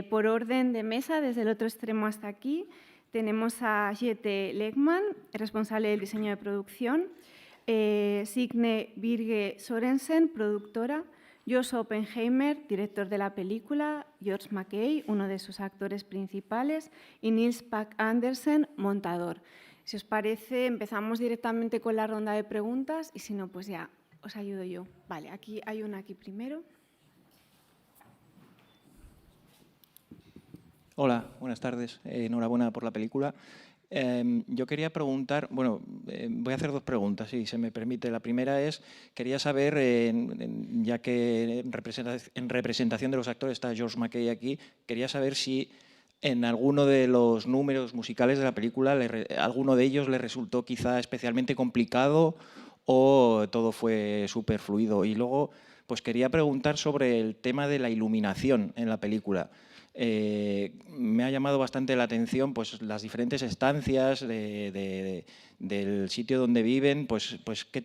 Por orden de mesa, desde el otro extremo hasta aquí, tenemos a JETTE LEHMAN, responsable del diseño de producción, SIGNE Sorensen, productora, OPPENHEIMER, director de la película, MACKAY, uno de sus actores principales, y NIELS ANDERSEN, montador. Si os parece, empezamos directamente con la ronda de preguntas y si no, pues ya os ayudo yo. Vale, aquí hay una aquí primero. Hola, buenas tardes. Enhorabuena por la película. Yo quería preguntar, bueno, voy a hacer dos preguntas, si se me permite. La primera es, quería saber, ya que en representación de los actores está MACKAY aquí, quería saber si en alguno de los números musicales de la película, alguno de ellos le resultó quizá especialmente complicado o todo fue súper fluido. Y luego, pues quería preguntar sobre el tema de la iluminación en la película. Me ha llamado bastante la atención pues, las diferentes estancias del sitio donde viven, pues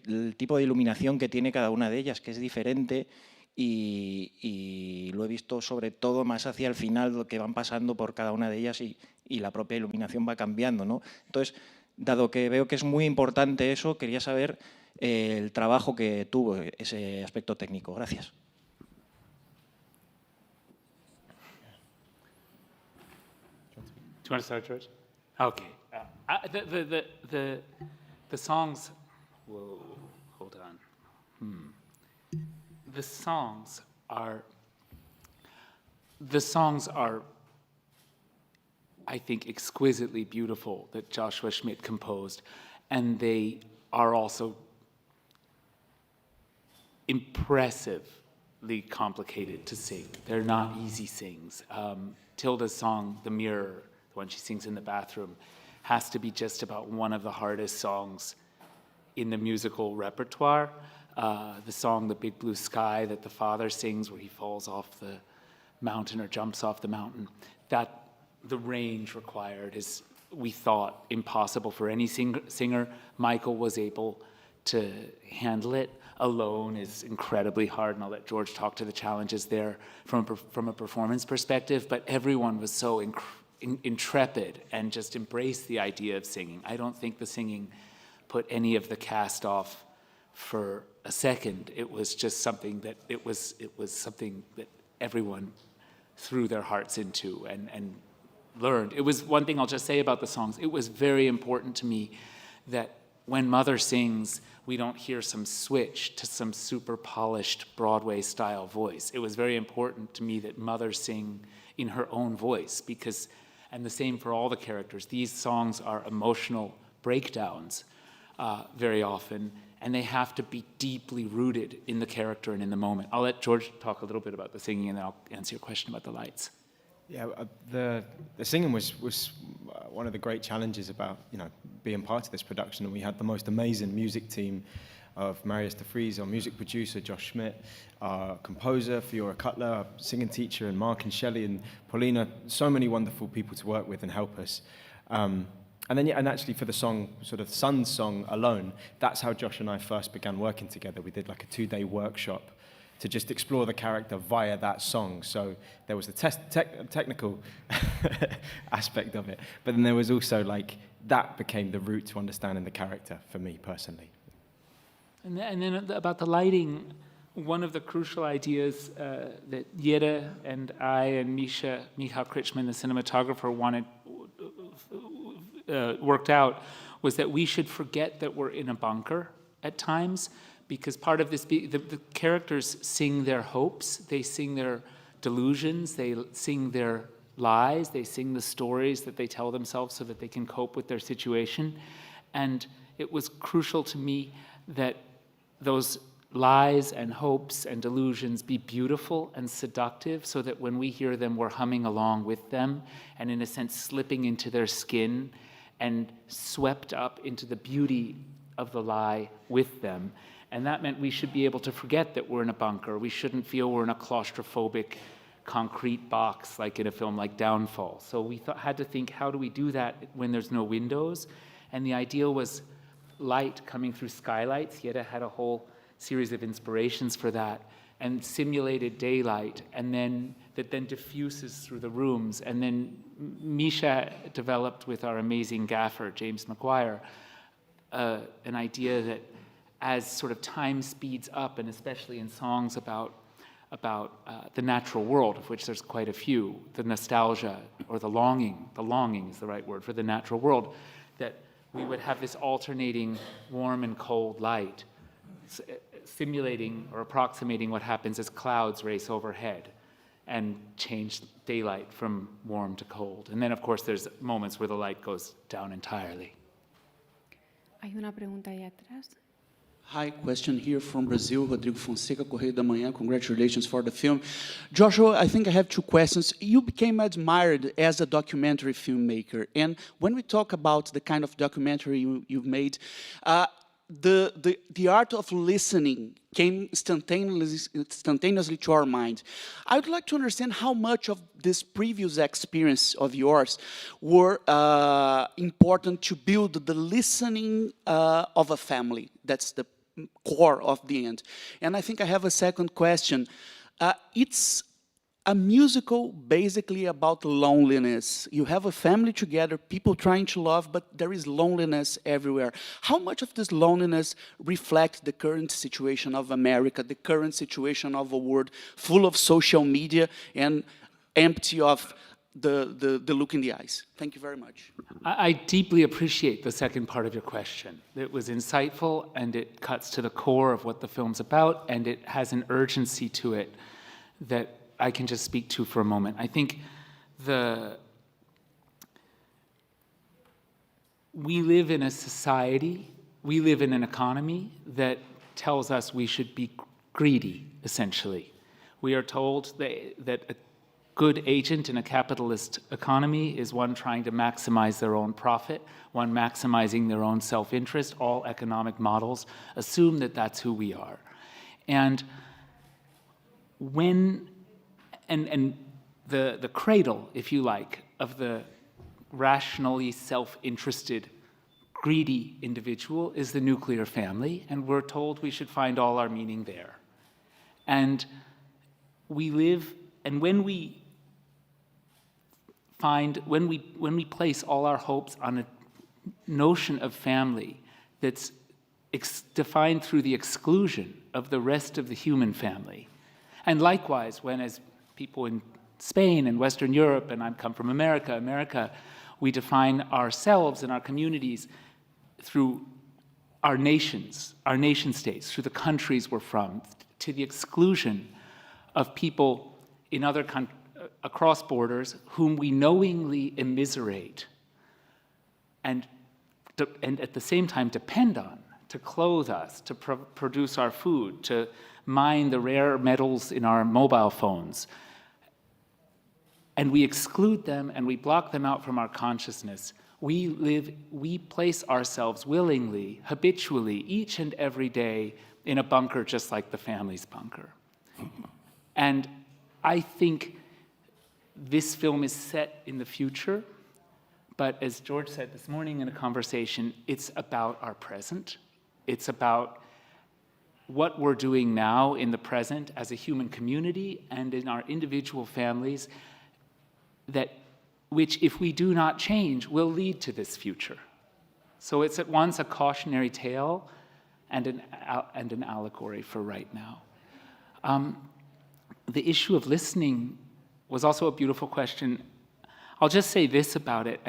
el tipo de iluminación que tiene cada una de ellas, que es diferente, y lo he visto sobre todo más hacia el final, lo que van pasando por cada una de ellas y la propia iluminación va cambiando, ¿no? Entonces, dado que veo que es muy importante eso, quería saber el trabajo que tuvo ese aspecto técnico. Gracias. Do you want to start, George? Okay. The songs. Whoa, hold on. The songs are, I think, exquisitely beautiful that Joshua Schmidt composed, and they are also impressively complicated to sing. They're not easy sings. Tilda's song, The Mirror, the one she sings in the bathroom, has to be just about one of the hardest songs in the musical repertoire. The song, The Big Blue Sky, that the father sings where he falls off the mountain or jumps off the mountain, that the range required is, we thought, impossible for any singer. Michael was able to handle it. Alone is incredibly hard, and I'll let George talk to the challenges there from a performance perspective, but everyone was so intrepid and just embraced the idea of singing. I don't think the singing put any of the cast off for a second. It was just something that it was something that everyone threw their hearts into and learned. It was one thing I'll just say about the songs. It was very important to me that when Mother sings, we don't hear some switch to some super polished Broadway-style voice. It was very important to me that Mother sing in her own voice because, and the same for all the characters, these songs are emotional breakdowns very often, and they have to be deeply rooted in the character and in the moment. I'll let George talk a little bit about the singing, and then I'll answer your question about the lights. Yeah, the singing was one of the great challenges about being part of this production, and we had the most amazing music team of Marius de Vries, our music producer, Josh Schmidt, our composer, Fiora Cutler, our singing teacher, and Mark and Shelley and Paulina, so many wonderful people to work with and help us. And actually for the song, sort of Sun's song alone, that's how Josh and I first began working together. We did like a 2-day workshop to just explore the character via that song. So there was the technical aspect of it, but then there was also like, that became the route to understanding the character for me personally. And then about the lighting, one of the crucial ideas that Jette and I and Michał Krichman, the cinematographer, worked out was that we should forget that we're in a bunker at times, because part of this, the characters sing their hopes, they sing their delusions, they sing their lies, they sing the stories that they tell themselves so that they can cope with their situation. And it was crucial to me that those lies and hopes and delusions be beautiful and seductive so that when we hear them, we're humming along with them and in a sense slipping into their skin and swept up into the beauty of the lie with them. And that meant we should be able to forget that we're in a bunker. We shouldn't feel we're in a claustrophobic concrete box like in a film like Downfall. So we had to think, how do we do that when there's no windows? And the ideal was light coming through skylights. Jette had a whole series of inspirations for that. and simulated daylight, and then that then diffuses through the rooms. And then Misha developed with our amazing gaffer, James McGuire, an idea that as sort of time speeds up, and especially in songs about the natural world, of which there's quite a few, the nostalgia or the longing is the right word for the natural world, that we would have this alternating warm and cold light, simulating or approximating what happens as clouds race overhead and change daylight from warm to cold. And then, of course, there's moments where the light goes down entirely. Hay una pregunta ahí atrás. Hi, question here from Brazil, Rodrigo Fonseca, Correio da Manhã. Congratulations for the film. Joshua, I think I have two questions. You became admired as a documentary filmmaker, and when we talk about the kind of documentary you've made, the art of listening came instantaneously to our mind. I would like to understand how much of this previous experience of yours were important to build the listening of a family. That's the core of the end. And I think I have a second question. It's a musical basically about loneliness. You have a family together, people trying to love, but there is loneliness everywhere. How much of this loneliness reflects the current situation of America, the current situation of a world full of social media and empty of the look in the eyes? Thank you very much. I deeply appreciate the second part of your question. It was insightful, and it cuts to the core of what the film's about, and it has an urgency to it that I can just speak to for a moment. I think we live in a society, we live in an economy that tells us we should be greedy, essentially. We are told that a good agent in a capitalist economy is one trying to maximize their own profit, one maximizing their own self-interest. All economic models assume that that's who we are. And the cradle, if you like, of the rationally self-interested, greedy individual is the nuclear family, and we're told we should find all our meaning there. And we live, and when we place all our hopes on a notion of family that's defined through the exclusion of the rest of the human family, and likewise, when as people in Spain and Western Europe, and I come from America, we define ourselves and our communities through our nations, our nation states, through the countries we're from, to the exclusion of people in other across borders whom we knowingly immiserate and at the same time depend on to clothe us, to produce our food, to mine the rare metals in our mobile phones. And we exclude them and we block them out from our consciousness. We place ourselves willingly, habitually, each and every day in a bunker just like the family's bunker. And I think this film is set in the future, but as George said this morning in a conversation, it's about our present. It's about what we're doing now in the present as a human community and in our individual families, which, if we do not change, will lead to this future. So it's at once a cautionary tale and an allegory for right now. The issue of listening was also a beautiful question. I'll just say this about it.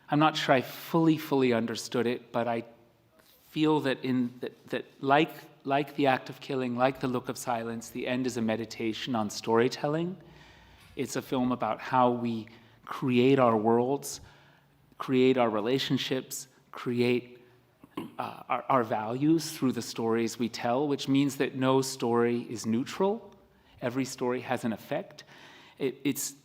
I'm not sure I fully understood it, but I feel that like the act of killing, like the look of silence, the end is a meditation on storytelling. It's a film about how we create our worlds, create our relationships, create our values through the stories we tell, which means that no story is neutral. Every story has an effect. It's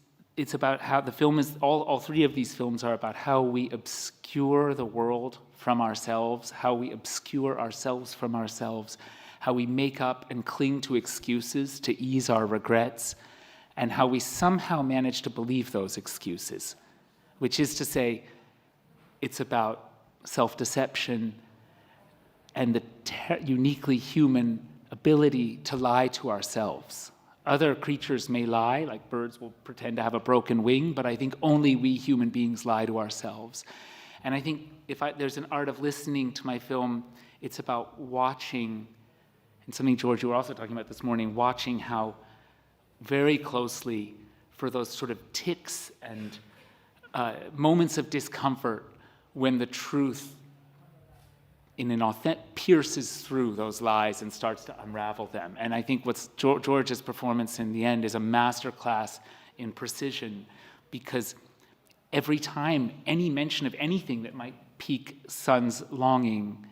about how the film is, all three of these films are about how we obscure the world from ourselves, how we obscure ourselves from ourselves, how we make up and cling to excuses to ease our regrets, and how we somehow manage to believe those excuses, which is to say, it's about self-deception and the uniquely human ability to lie to ourselves. Other creatures may lie, like birds will pretend to have a broken wing, but I think only we human beings lie to ourselves. And I think there's an art of listening to my film, it's about watching, and something, George, you were also talking about this morning, watching how very closely for those sort of tics and moments of discomfort when the truth in an authentic pierces through those lies and starts to unravel them. And I think what's George's performance in the end is a masterclass in precision, because every time any mention of anything that might pique Sun's longing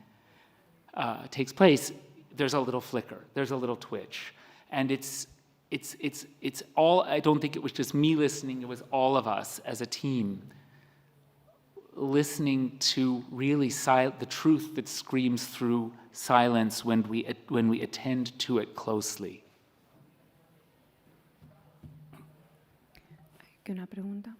takes place, there's a little flicker, there's a little twitch. And it's all, I don't think it was just me listening, it was all of us as a team listening to really the truth that screams through silence when we attend to it closely. ¿Una pregunta?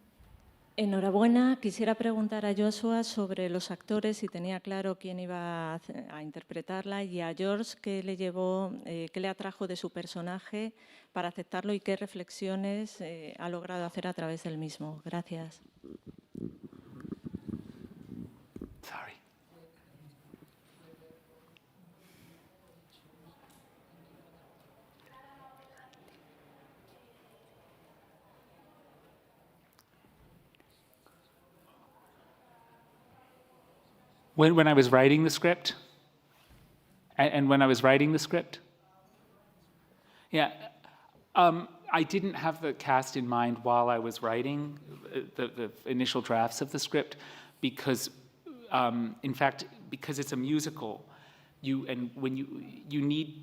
Enhorabuena. Quisiera preguntar a Joshua sobre los actores, si tenía claro quién iba a interpretarla, y a George qué le llevó, qué le atrajo de su personaje para aceptarlo y qué reflexiones ha logrado hacer a través del mismo. Gracias. Sorry. When I was writing the script, and when I was writing the script, yeah, I didn't have the cast in mind while I was writing the initial drafts of the script, because, in fact, because it's a musical, when you need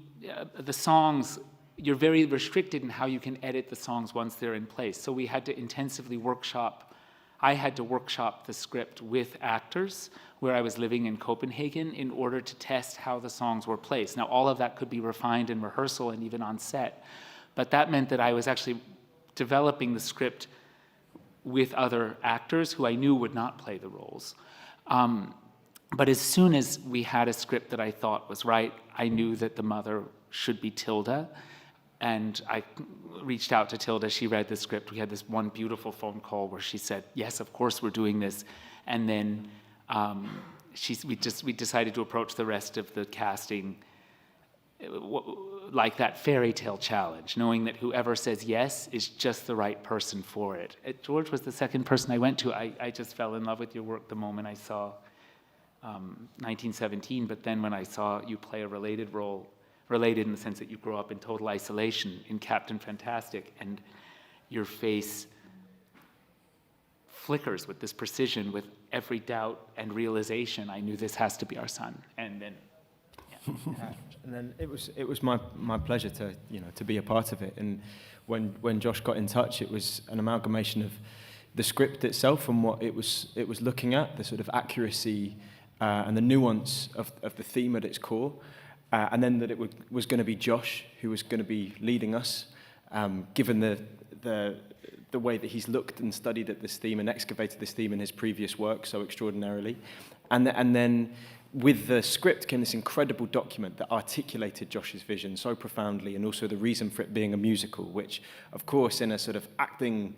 the songs, you're very restricted in how you can edit the songs once they're in place. So we had to intensively I had to workshop the script with actors where I was living in Copenhagen in order to test how the songs were placed. Now, all of that could be refined in rehearsal and even on set, but that meant that I was actually developing the script with other actors who I knew would not play the roles. But as soon as we had a script that I thought was right, I knew that the mother should be Tilda. And I reached out to Tilda, she read the script. We had this one beautiful phone call where she said, yes, of course we're doing this. And then we decided to approach the rest of the casting like that fairy tale challenge, knowing that whoever says yes is just the right person for it. George was the second person I went to. I just fell in love with your work the moment I saw 1917, but then when I saw you play a related role, related in the sense that you grow up in total isolation in Captain Fantastic, and your face flickers with this precision, with every doubt and realization, I knew this has to be our son. And then, yeah. And then it was my pleasure to be a part of it. And when Josh got in touch, it was an amalgamation of the script itself and what it was looking at, the sort of accuracy and the nuance of the theme at its core. And then that it was going to be Josh who was going to be leading us, given the way that he's looked and studied at this theme and excavated this theme in his previous work so extraordinarily. And then with the script came this incredible document that articulated Josh's vision so profoundly, and also the reason for it being a musical, which, of course, in a sort of acting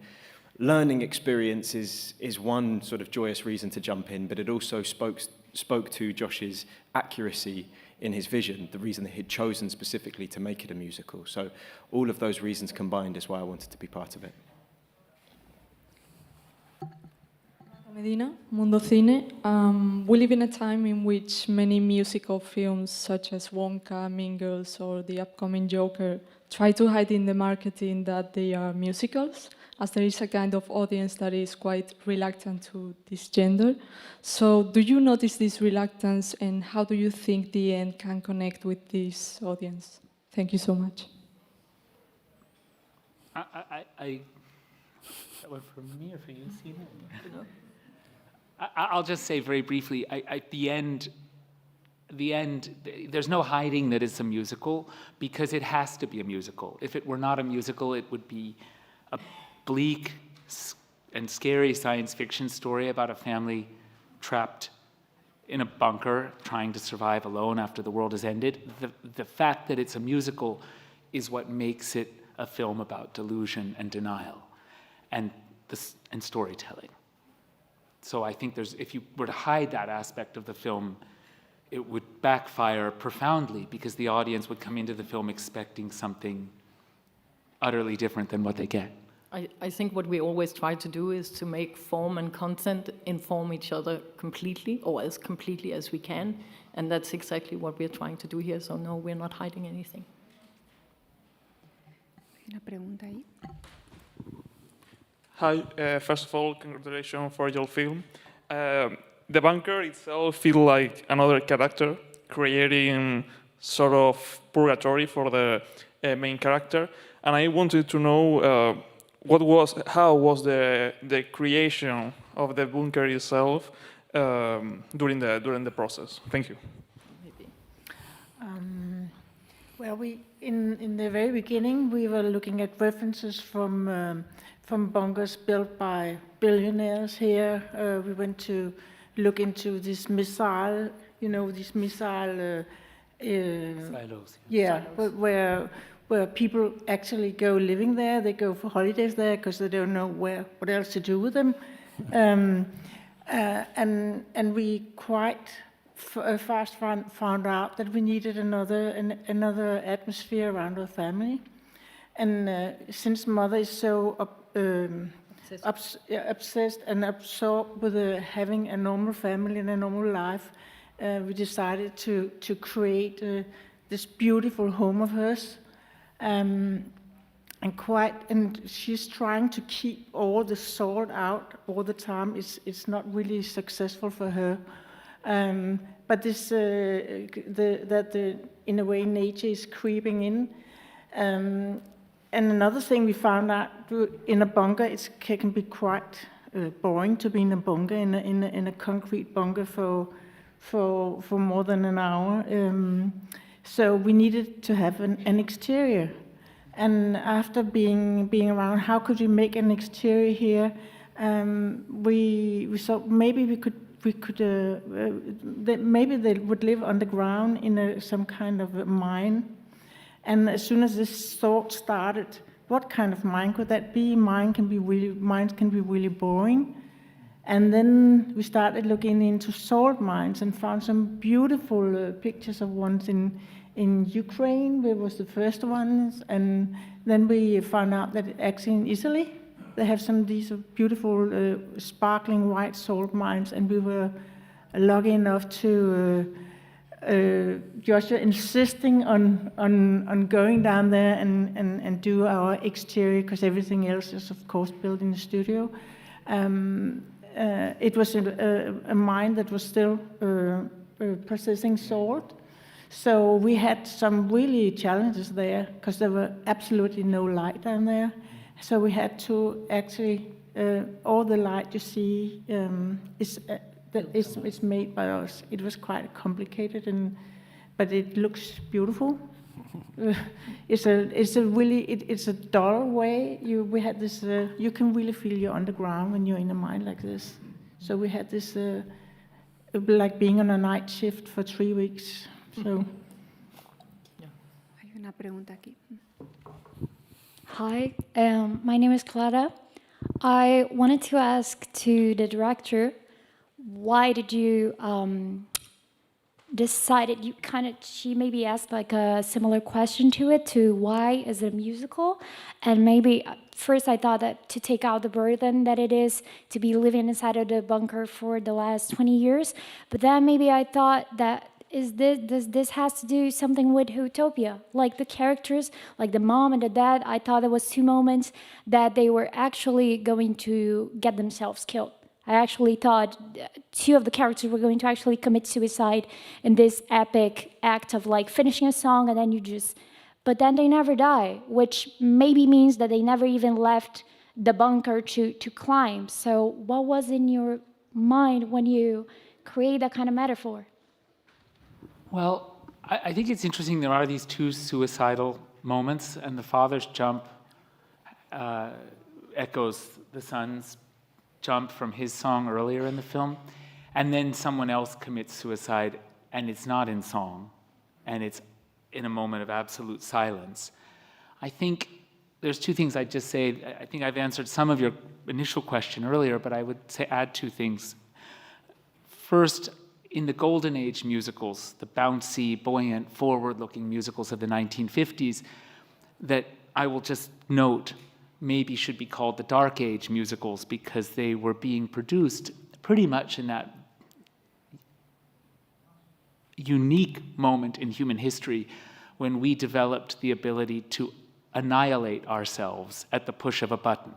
learning experience is one sort of joyous reason to jump in, but it also spoke to Josh's accuracy in his vision, the reason that he'd chosen specifically to make it a musical. So all of those reasons combined is why I wanted to be part of it. Medina, Mundo Cine. We live in a time in which many musical films such as Wonka, Mean Girls or the upcoming Joker try to hide in the marketing that they are musicals, as there is a kind of audience that is quite reluctant to this gender. So do you notice this reluctance, and how do you think the end can connect with this audience? Thank you so much. That one for me or for you, Sina? I'll just say very briefly, at the end, there's no hiding that it's a musical, because it has to be a musical. If it were not a musical, it would be a bleak and scary science fiction story about a family trapped in a bunker trying to survive alone after the world has ended. The fact that it's a musical is what makes it a film about delusion and denial and storytelling. So I think if you were to hide that aspect of the film, it would backfire profoundly because the audience would come into the film expecting something utterly different than what they get. I think what we always try to do is to make form and content inform each other completely, or as completely as we can, and that's exactly what we're trying to do here, so no, we're not hiding anything. Una pregunta ahí. Hi, first of all, congratulations for your film. The bunker itself feels like another character, creating sort of purgatory for the main character. And I wanted to know how was the creation of the bunker itself during the process. Thank you. Well, in the very beginning, we were looking at references from bunkers built by billionaires here. We went to look into this missile, these missile Silos. yeah, where people actually go living there. They go for holidays there because they don't know what else to do with them. And we quite fast found out that we needed another atmosphere around our family. And since mother is so obsessed and absorbed with having a normal family and a normal life, we decided to create this beautiful home of hers. And she's trying to keep all the salt out all the time. It's not really successful for her. But this, in a way, nature is creeping in. And another thing we found out in a bunker, it can be quite boring to be in a bunker, in a concrete bunker for more than an hour. So we needed to have an exterior. And after being around, how could we make an exterior here? We thought maybe maybe they would live underground in some kind of a mine. And as soon as this thought started, what kind of mine could that be? Mines can be really boring. And then we started looking into salt mines and found some beautiful pictures of ones in Ukraine. There was the first ones, and then we found out that actually in Italy they have some of these beautiful sparkling white salt mines, and we were lucky enough to Joshua insisting on going down there and do our exterior, because everything else is of course built in the studio. It was a mine that was still processing salt. So we had some really challenges there because there were absolutely no light down there. So we had to actually, all the light you see is made by us. It was quite complicated, but it looks beautiful. It's a dull way. We had this. You can really feel you're underground when you're in a mine like this. So we had this, like being on a night shift for 3 weeks. So. Hay una pregunta aquí. Hi, my name is Clara. I wanted to ask to the director, why did you decided, she maybe asked like a similar question to it, to why is it a musical? And maybe first I thought that to take out the burden that it is to be living inside of the bunker for the last 20 years, but then maybe I thought that does this has to do something with utopia? Like the characters, like the mom and the dad, I thought there was 2 moments that they were actually going to get themselves killed. I actually thought 2 of the characters were going to actually commit suicide in this epic act of like finishing a song and then but then they never die, which maybe means that they never even left the bunker to climb. So what was in your mind when you create that kind of metaphor? Well, I think it's interesting there are these 2 suicidal moments, and the father's jump echoes the son's jump from his song earlier in the film. and then someone else commits suicide, and it's not in song, and it's in a moment of absolute silence. I think there's two things I'd just say. I think I've answered some of your initial question earlier, but I would say add two things. First, in the golden age musicals, the bouncy, buoyant, forward-looking musicals of the 1950s, that I will just note maybe should be called the dark age musicals, because they were being produced pretty much in that unique moment in human history when we developed the ability to annihilate ourselves at the push of a button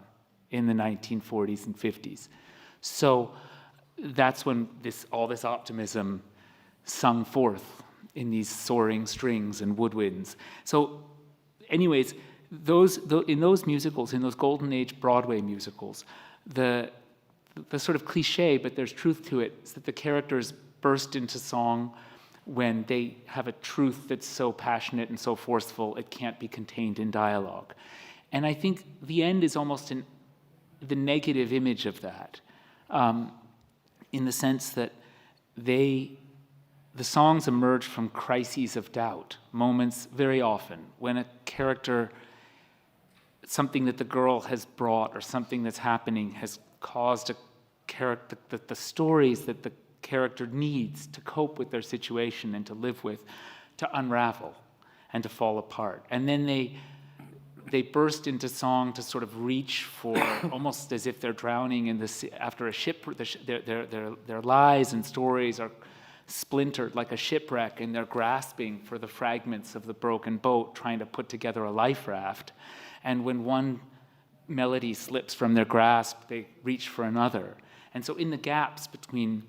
in the 1940s and 50s. So that's when all this optimism sung forth in these soaring strings and woodwinds. So anyways, in those musicals, in those golden age Broadway musicals, the sort of cliche, but there's truth to it, is that the characters burst into song when they have a truth that's so passionate and so forceful it can't be contained in dialogue. And I think the end is almost the negative image of that, in the sense that the songs emerge from crises of doubt, moments very often when a character, something that the girl has brought or something that's happening has caused a character, the stories that the character needs to cope with their situation and to live with, to unravel and to fall apart. And then they burst into song to sort of reach for, almost as if they're drowning in the sea, after a ship. Their lies and stories are splintered like a shipwreck, and they're grasping for the fragments of the broken boat, trying to put together a life raft. And when one melody slips from their grasp, they reach for another. And so in the gaps between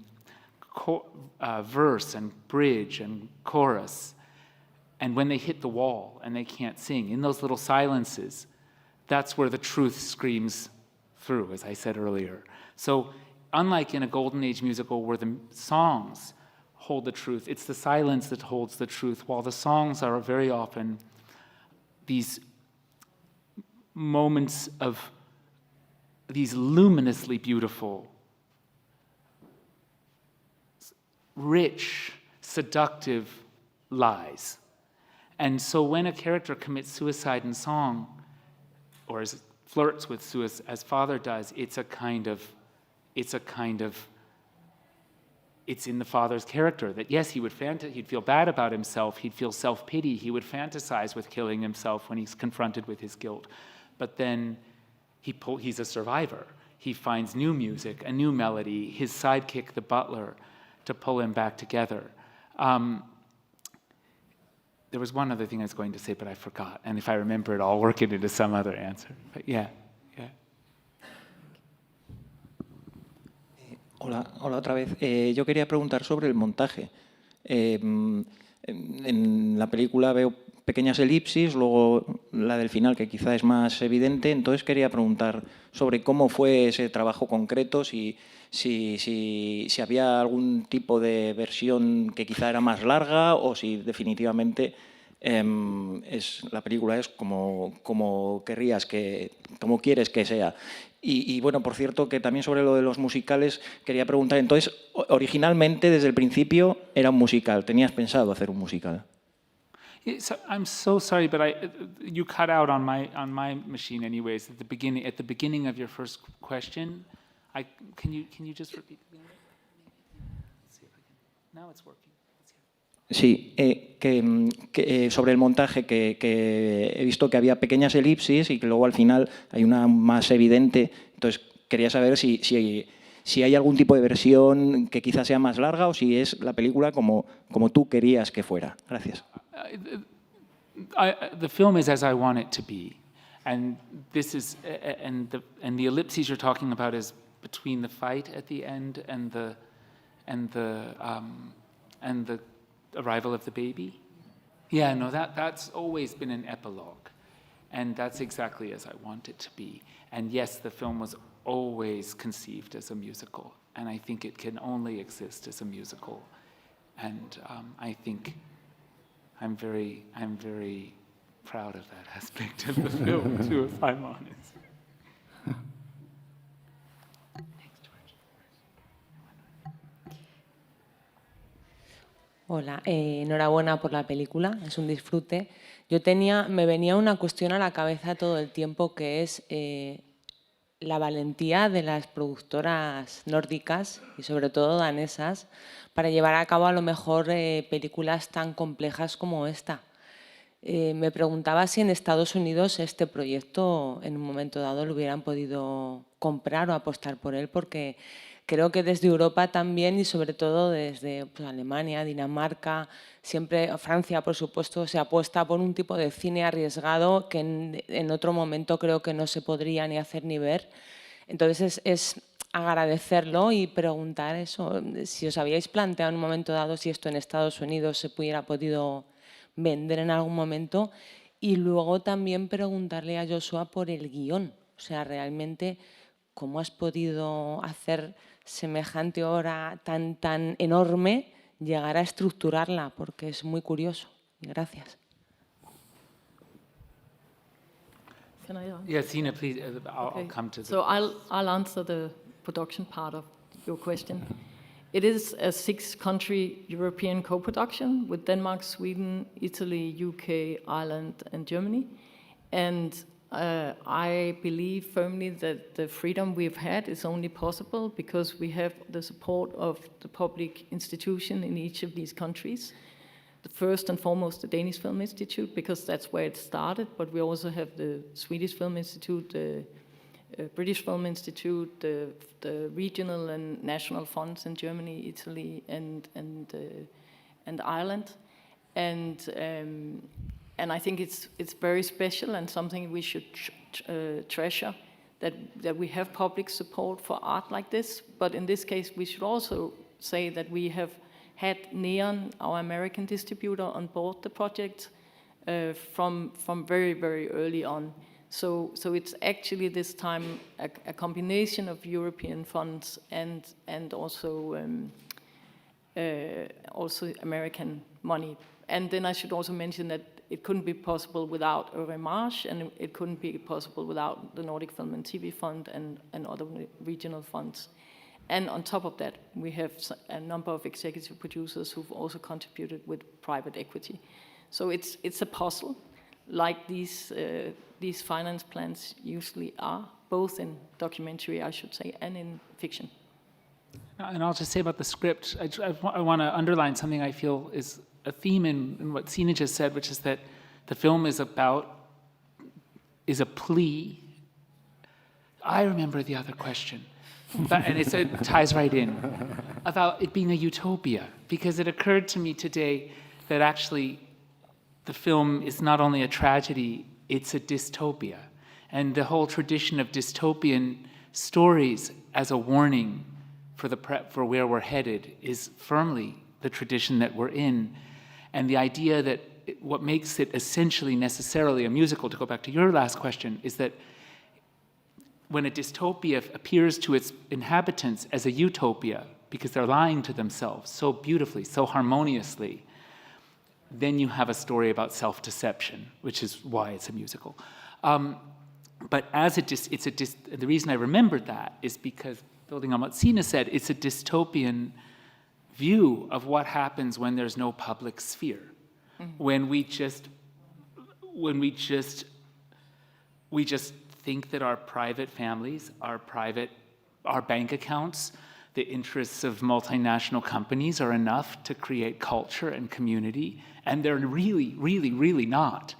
verse and bridge and chorus, and when they hit the wall and they can't sing, in those little silences, that's where the truth screams through, as I said earlier. So unlike in a golden age musical where the songs hold the truth, it's the silence that holds the truth, while the songs are very often these moments of these luminously beautiful, rich, seductive lies. And so when a character commits suicide in song, or flirts with suicide, as Father does, it's in the father's character that, yes, he'd feel bad about himself, he'd feel self-pity, he would fantasize with killing himself when he's confronted with his guilt. But then he's a survivor. He finds new music, a new melody, his sidekick, the butler, to pull him back together. There was one other thing I was going to say, but I forgot. And if I remember it, I'll work it into some other answer. But yeah. Hola otra vez. Yo quería preguntar sobre el montaje. En la película veo pequeñas elipsis, luego la del final que quizá es más evidente. Entonces quería preguntar sobre cómo fue ese trabajo concreto, si había algún tipo de versión que quizá era más larga o si definitivamente la película es como quieres que sea. Y bueno, por cierto, que también sobre lo de los musicales quería preguntar, entonces, originalmente, desde el principio, era un musical, ¿tenías pensado hacer un musical? I'm so sorry, but you cut out on my machine anyways, at the beginning of your first question. Can you just repeat again? Let's see if I can. Now it's working. Sí, sobre el montaje, que he visto que había pequeñas elipsis y que luego al final hay una más evidente. Entonces, quería saber si hay algún tipo de versión que quizás sea más larga o si es la película como tú querías que fuera. Gracias. The film is as I want it to be. And this is, and the ellipses you're talking about is between the fight at the end and the arrival of the baby. Yeah, no, that's always been an epilogue, and that's exactly as I want it to be. And yes, the film was always conceived as a musical, and I think it can only exist as a musical. And I think I'm very proud of that aspect of the film too, if I'm honest. Hola, enhorabuena por la película, es un disfrute. Me venía una cuestión a la cabeza todo el tiempo que es la valentía de las productoras nórdicas y sobre todo danesas para llevar a cabo a lo mejor películas tan complejas como esta. Me preguntaba si en Estados Unidos este proyecto en un momento dado lo hubieran podido comprar o apostar por él, porque creo que desde Europa también y sobre todo desde Alemania, Dinamarca, siempre Francia, por supuesto, se apuesta por un tipo de cine arriesgado que en otro momento creo que no se podría ni hacer ni ver. Entonces es agradecerlo y preguntar eso, si os habíais planteado en un momento dado si esto en Estados Unidos se hubiera podido vender en algún momento, y luego también preguntarle a Joshua por el guión, o sea, realmente cómo has podido hacer semejante obra tan enorme, llegar a estructurarla, porque es muy curioso. Gracias. Can I answer? Yeah, Sina, please, I'll come to the... So I'll answer the production part of your question. It is a 6-country European co-production with Denmark, Sweden, Italy, UK, Ireland, and Germany. And I believe firmly that the freedom we've had is only possible because we have the support of the public institution in each of these countries. The first and foremost, the Danish Film Institute, because that's where it started, but we also have the Swedish Film Institute, the British Film Institute, the regional and national funds in Germany, Italy, and Ireland, and I think it's very special and something we should treasure, that we have public support for art like this. But in this case, we should also say that we have had Neon, our American distributor, on board the project from very, very early on. So it's actually this time a combination of European funds and also American money. And then I should also mention that it couldn't be possible without Euremage, and it couldn't be possible without the Nordic Film and TV Fund and other regional funds. And on top of that, we have a number of executive producers who've also contributed with private equity. So it's a puzzle, like these finance plans usually are, both in documentary, I should say, and in fiction. And I'll just say about the script, I want to underline something I feel is a theme in what Sina just said, which is that the film is a plea. I remember the other question, and it ties right in, about it being a utopia, because it occurred to me today that actually the film is not only a tragedy, it's a dystopia. And the whole tradition of dystopian stories as a warning for where we're headed is firmly the tradition that we're in. And the idea that what makes it essentially necessarily a musical, to go back to your last question, is that when a dystopia appears to its inhabitants as a utopia, because they're lying to themselves so beautifully, so harmoniously, then you have a story about self-deception, which is why it's a musical. But as the reason I remembered that is because, building on what Sina said, it's a dystopian view of what happens when there's no public sphere, when we just think that our private families, our bank accounts, the interests of multinational companies are enough to create culture and community, and they're really, really, really not.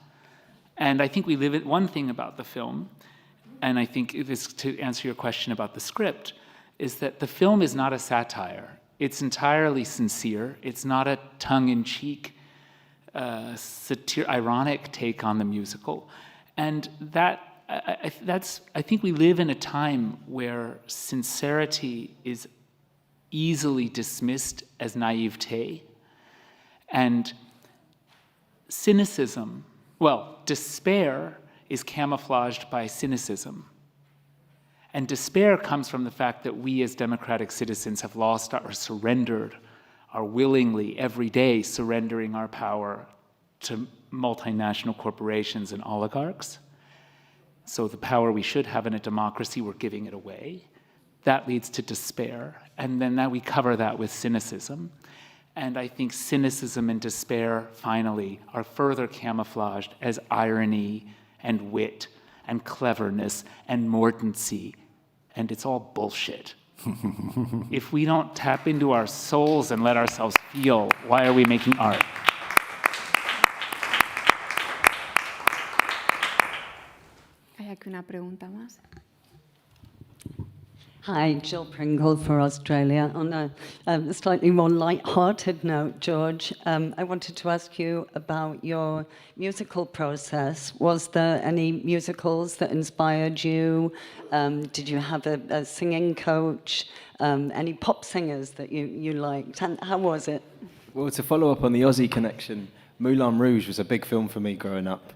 And I think we live at one thing about the film, and I think it is to answer your question about the script, is that the film is not a satire. It's entirely sincere. It's not a tongue-in-cheek, ironic take on the musical. And I think we live in a time where sincerity is easily dismissed as naivete, and despair is camouflaged by cynicism. And despair comes from the fact that we as democratic citizens have lost or surrendered, are willingly every day surrendering our power to multinational corporations and oligarchs. So the power we should have in a democracy, we're giving it away. That leads to despair. And then we cover that with cynicism. And I think cynicism and despair, finally, are further camouflaged as irony and wit and cleverness and mordancy. And it's all bullshit. If we don't tap into our souls and let ourselves feel, why are we making art? Hay aquí una pregunta más. Hi, Jill Pringle for Australia. On a slightly more light-hearted note, George, I wanted to ask you about your musical process. Was there any musicals that inspired you? Did you have a singing coach? Any pop singers that you liked? And how was it? Well, to follow up on the Aussie connection, Moulin Rouge was a big film for me growing up.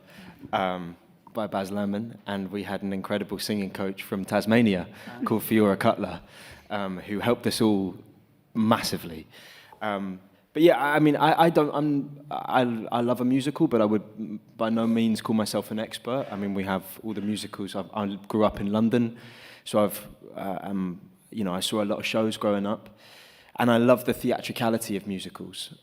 By Baz Luhrmann, and we had an incredible singing coach from Tasmania called Fiora Cutler, who helped us all massively. But yeah, I mean, I love a musical, but I would by no means call myself an expert. I mean, we have all the musicals. I grew up in London, so I saw a lot of shows growing up, and I love the theatricality of musicals.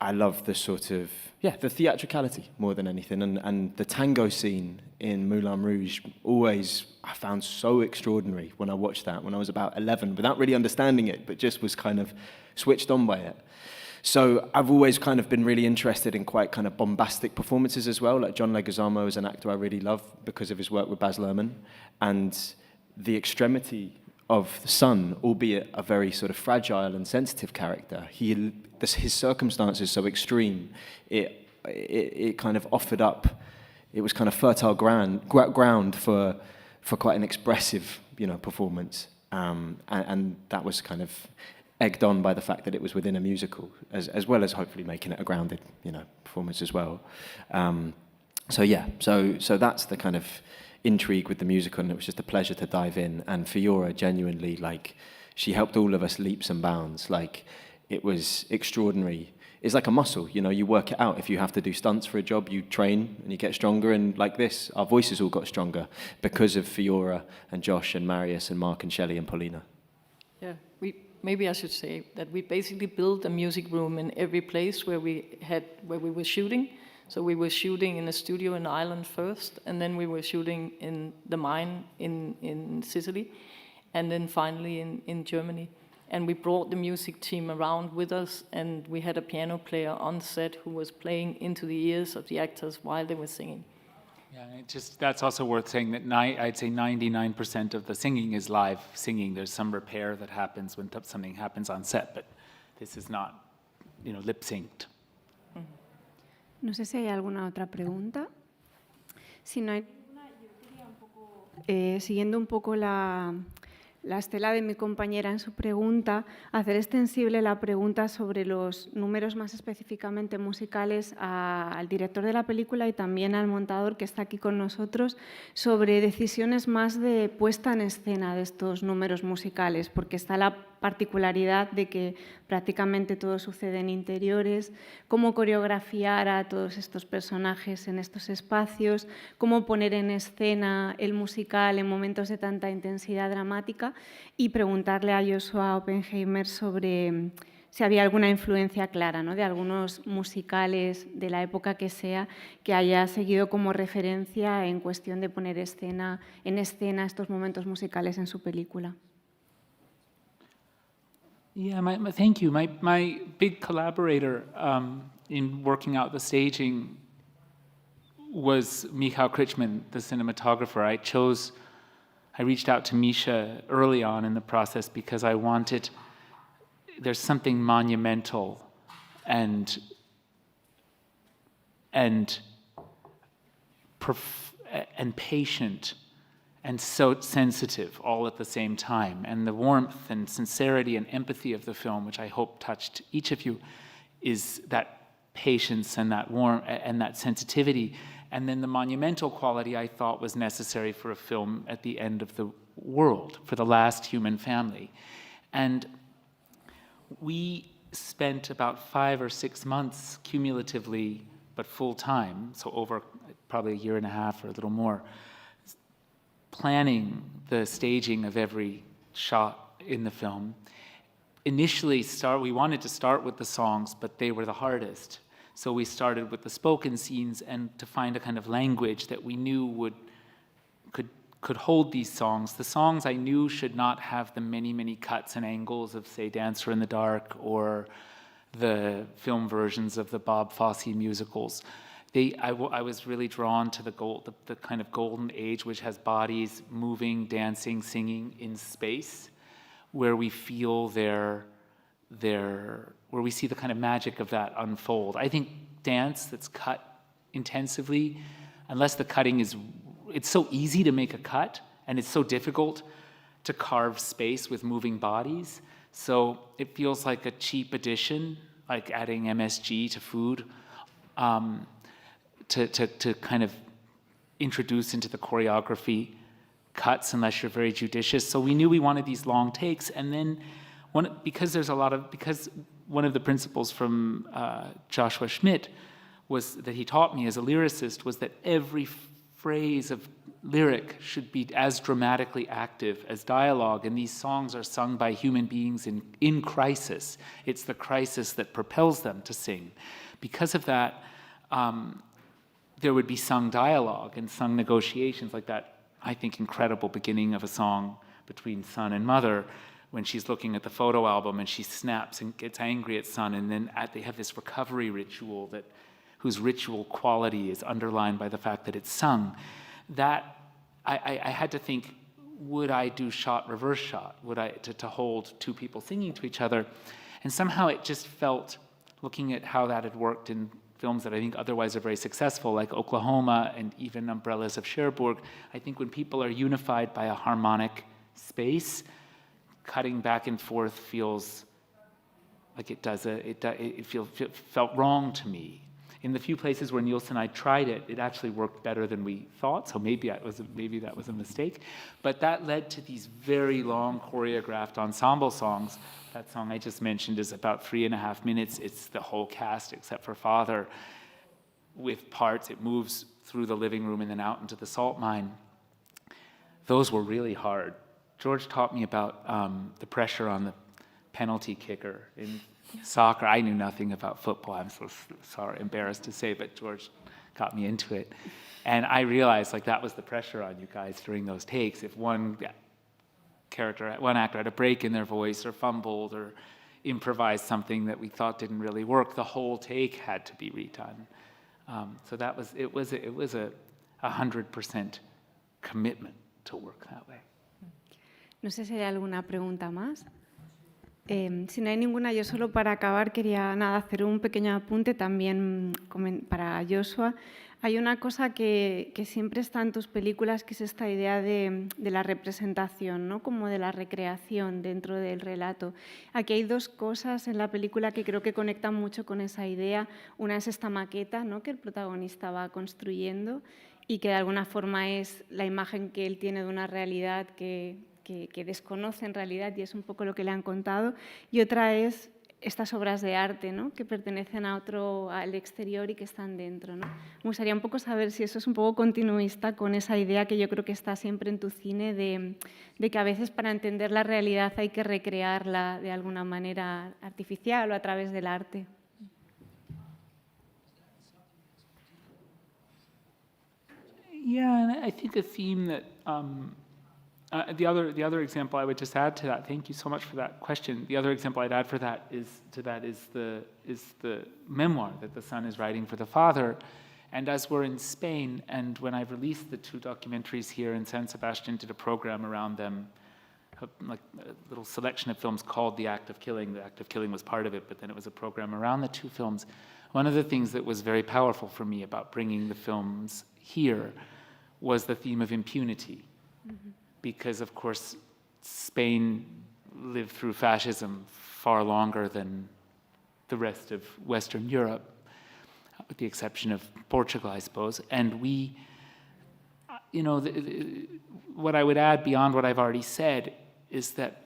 I love the sort of, the theatricality more than anything. And the tango scene in Moulin Rouge always I found so extraordinary when I watched that when I was about 11, without really understanding it, but just was kind of switched on by it. So I've always kind of been really interested in quite kind of bombastic performances as well. Like John Leguizamo is an actor I really love because of his work with Baz Luhrmann. And the extremity of the son, albeit a very sort of fragile and sensitive character, his circumstances so extreme, it kind of offered up, it was kind of fertile ground for quite an expressive, performance, and that was kind of egged on by the fact that it was within a musical, as well as hopefully making it a grounded, performance as well. So that's the kind of intrigue with the musical, and it was just a pleasure to dive in. And Fiora, genuinely, she helped all of us leaps and bounds. It was extraordinary. It's like a muscle, you work it out. If you have to do stunts for a job, you train and you get stronger. And like this, our voices all got stronger because of Fiora and Josh and Marius and Mark and Shelley and Paulina. Yeah, maybe I should say that we basically built a music room in every place where we were shooting. So we were shooting in a studio in Ireland first, and then we were shooting in the mine in Sicily, and then finally in Germany. And we brought the music team around with us, and we had a piano player on set who was playing into the ears of the actors while they were singing. Yeah, that's also worth saying that I'd say 99% of the singing is live singing. There's some repair that happens when something happens on set, but this is not, lip-synced. No sé si hay alguna otra pregunta. Si no hay ninguna, yo quería un poco, siguiendo un poco la estela de mi compañera en su pregunta, hacer extensible la pregunta sobre los números más específicamente musicales al director de la película y también al montador que está aquí con nosotros, sobre decisiones más de puesta en escena de estos números musicales, porque está la particularidad de que prácticamente todo sucede en interiores, cómo coreografiar a todos estos personajes en estos espacios, cómo poner en escena el musical en momentos de tanta intensidad dramática, y preguntarle a Joshua Oppenheimer sobre si había alguna influencia clara, ¿no?, de algunos musicales de la época que sea que haya seguido como referencia en cuestión de poner en escena estos momentos musicales en su película. Yeah, thank you. My big collaborator in working out the staging was Michał Krichman, the cinematographer. I reached out to Misha early on in the process because I wanted, there's something monumental and patient and so sensitive all at the same time. And the warmth and sincerity and empathy of the film, which I hope touched each of you, is that patience and that warmth and that sensitivity. And then the monumental quality I thought was necessary for a film at the end of the world, for the last human family. And we spent about 5 or 6 months cumulatively, but full time, so over probably a year and a half or a little more, planning the staging of every shot in the film, initially we wanted to start with the songs, but they were the hardest. So we started with the spoken scenes, and to find a kind of language that we knew could hold these songs. The songs I knew should not have the many, many cuts and angles of, say, Dancer in the Dark or the film versions of the Bob Fosse musicals. I was really drawn to the kind of golden age, which has bodies moving, dancing, singing in space, where we feel where we see the kind of magic of that unfold. I think dance that's cut intensively, unless the cutting is, it's so easy to make a cut, and it's so difficult to carve space with moving bodies. So it feels like a cheap addition, like adding MSG to food, to kind of introduce into the choreography cuts unless you're very judicious. So we knew we wanted these long takes, and then because one of the principles from Joshua Schmidt that he taught me as a lyricist was that every phrase of lyric should be as dramatically active as dialogue, and these songs are sung by human beings in crisis. It's the crisis that propels them to sing. Because of that, there would be sung dialogue and sung negotiations, like that, I think, incredible beginning of a song between son and mother, when she's looking at the photo album and she snaps and gets angry at son, and then they have this recovery ritual whose ritual quality is underlined by the fact that it's sung. That I had to think, would I do shot, reverse shot? Would I to hold two people singing to each other? And somehow it just felt, looking at how that had worked in films that I think otherwise are very successful, like Oklahoma and even Umbrellas of Cherbourg, I think when people are unified by a harmonic space, cutting back and forth feels like it felt wrong to me. In the few places where Niels and I tried it, it actually worked better than we thought, so maybe that was a mistake. But that led to these very long choreographed ensemble songs. That song I just mentioned is about 3.5 minutes. It's the whole cast except for father with parts. It moves through the living room and then out into the salt mine. Those were really hard. George taught me about the pressure on the penalty kicker in soccer. I knew nothing about football. I'm so sorry, embarrassed to say, but George got me into it. And I realized that was the pressure on you guys during those takes. If one actor had a break in their voice or fumbled or improvised something that we thought didn't really work, the whole take had to be redone. So it was a 100% commitment to work that way. No sé si hay alguna pregunta más. Si no hay ninguna, yo solo para acabar quería hacer un pequeño apunte también para Joshua. Hay una cosa que siempre está en tus películas, que es esta idea de la representación, ¿no? Como de la recreación dentro del relato. Aquí hay dos cosas en la película que creo que conectan mucho con esa idea. Una es esta maqueta, ¿no? Que el protagonista va construyendo y que de alguna forma es la imagen que él tiene de una realidad que desconoce en realidad, y es un poco lo que le han contado. Y otra es estas obras de arte, ¿no? Que pertenecen al exterior y que están dentro, ¿no? Me gustaría un poco saber si eso es un poco continuista con esa idea que yo creo que está siempre en tu cine de que a veces para entender la realidad hay que recrearla de alguna manera artificial o a través del arte. Yeah, and I think a theme that the other example I would just add to that. Thank you so much for that question. The other example I'd add for that is the memoir that the son is writing for the father. And as we're in Spain, and when I released the 2 documentaries here in San Sebastian, did a program around them, like a little selection of films called The Act of Killing. The Act of Killing was part of it, but then it was a program around the 2 films. One of the things that was very powerful for me about bringing the films here was the theme of impunity. Mm-hmm. Because, of course, Spain lived through fascism far longer than the rest of Western Europe, with the exception of Portugal, I suppose. And we, what I would add beyond what I've already said is that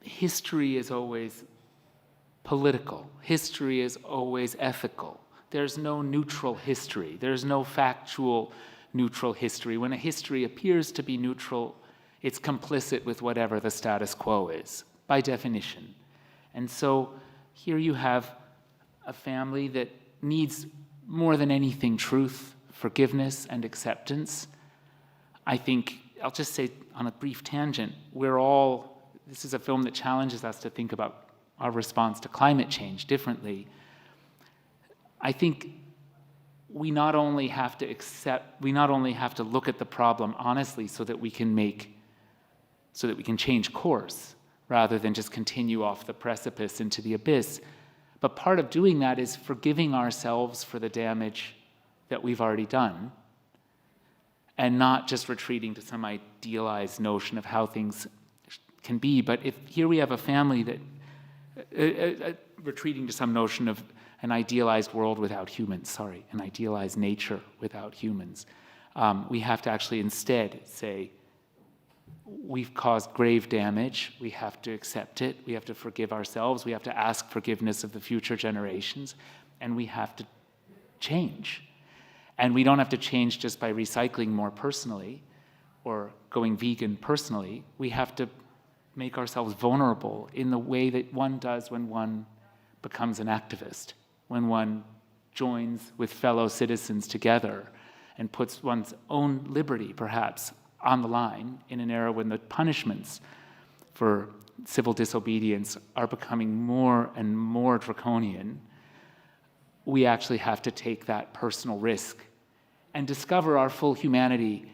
history is always political. History is always ethical. There's no neutral history. There's no factual neutral history. When a history appears to be neutral, It's complicit with whatever the status quo is, by definition. And so here you have a family that needs more than anything truth, forgiveness, and acceptance. I think, I'll just say on a brief tangent, this is a film that challenges us to think about our response to climate change differently. I think we not only have to look at the problem honestly so that we can change course rather than just continue off the precipice into the abyss. But part of doing that is forgiving ourselves for the damage that we've already done and not just retreating to some idealized notion of how things can be. But if here we have a family that retreating to some notion of an idealized world without humans, an idealized nature without humans. We have to actually instead say, we've caused grave damage, we have to accept it, we have to forgive ourselves, we have to ask forgiveness of the future generations, and we have to change. And we don't have to change just by recycling more personally or going vegan personally. We have to make ourselves vulnerable in the way that one does when one becomes an activist, when one joins with fellow citizens together and puts one's own liberty, perhaps, on the line in an era when the punishments for civil disobedience are becoming more and more draconian. We actually have to take that personal risk and discover our full humanity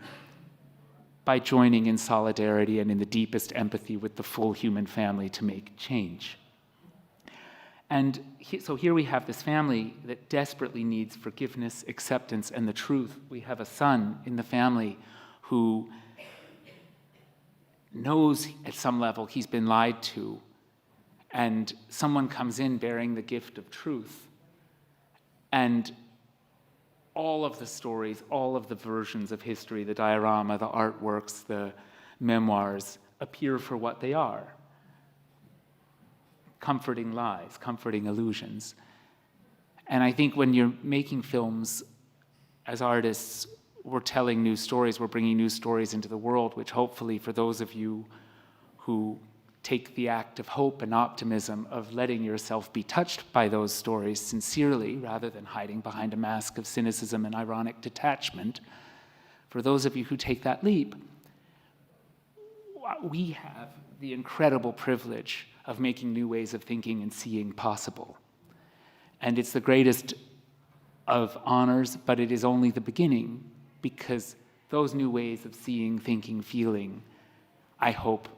by joining in solidarity and in the deepest empathy with the full human family to make change. And so here we have this family that desperately needs forgiveness, acceptance, and the truth. We have a son in the family who knows at some level he's been lied to, and someone comes in bearing the gift of truth. And all of the stories, all of the versions of history, the diorama, the artworks, the memoirs, appear for what they are. Comforting lies, comforting illusions. And I think when you're making films as artists, we're telling new stories, we're bringing new stories into the world, which hopefully for those of you who take the act of hope and optimism of letting yourself be touched by those stories sincerely, rather than hiding behind a mask of cynicism and ironic detachment, for those of you who take that leap, we have the incredible privilege of making new ways of thinking and seeing possible. And it's the greatest of honors, but it is only the beginning, because those new ways of seeing, thinking, feeling, I hope,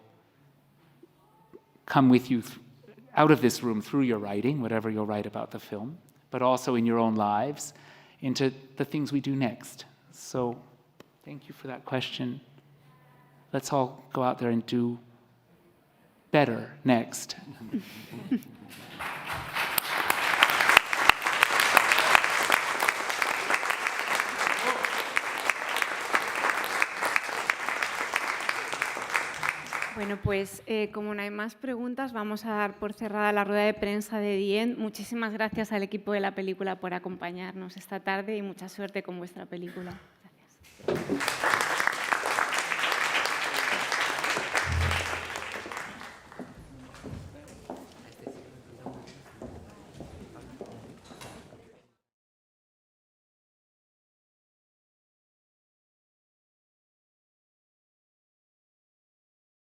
come with you out of this room through your writing, whatever you'll write about the film, but also in your own lives, into the things we do next. So thank you for that question. Let's all go out there and do better next. Bueno, pues como no hay más preguntas, vamos a dar por cerrada la rueda de prensa de Dien. Muchísimas gracias al equipo de la película por acompañarnos esta tarde y mucha suerte con vuestra película.